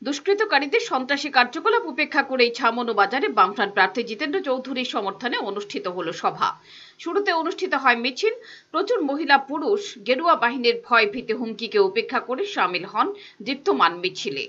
দুষ্কৃতকারীদের সন্ত্রাসী কার্যকলাপ উপেক্ষা করে ছামনু বাজারে বামফ্রন্ট প্রার্থী জিতেন্দ্র চৌধুরীর সমর্থনে অনুষ্ঠিত হলো সভা। শুরুতে অনুষ্ঠিত হয় মিছিল। প্রচুর মহিলা পুরুষ গেরুয়া বাহিনীর ভয় ভীতি হুমকিকে উপেক্ষা করে সামিল হন দীপ্তমান মিছিলে।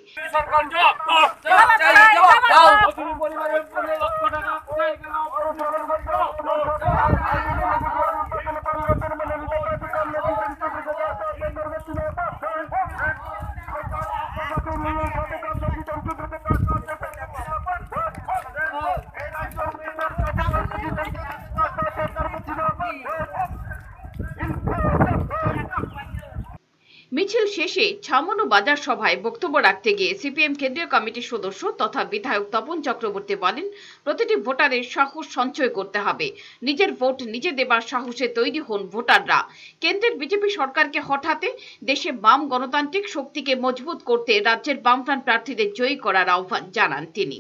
মিছিল শেষে ছামনু বাজার সভায় বক্তব্য রাখতে গিয়ে সিপিএম কেন্দ্রীয় কমিটির সদস্য তথা বিধায়ক তপন চক্রবর্তী বলেন, প্রতিটি ভোটারের সাহস সঞ্চয় করতে হবে। নিজের ভোট নিজে দেবার সাহসে তৈরি হন ভোটাররা। কেন্দ্রের বিজেপি সরকারকে হটাতে, দেশে বাম গণতান্ত্রিক শক্তিকে মজবুত করতে রাজ্যের বামফ্রন্ট প্রার্থীদের জয়ী করার আহ্বান জানান তিনি।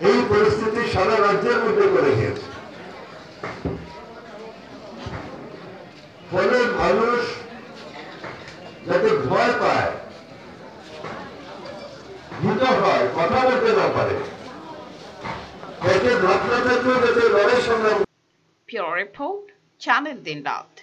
এই পরিস্থিতি সারা রাজ্যের মধ্যে করে গিয়েছে। ফলে মানুষ যাতে ভয় পায়, ভীত হয়, কথা বলতে না পারে, পেটে ভাত না থাকলেও যাতে লড়াই সংগ্রাম। Pure Report, Channel Din Raat।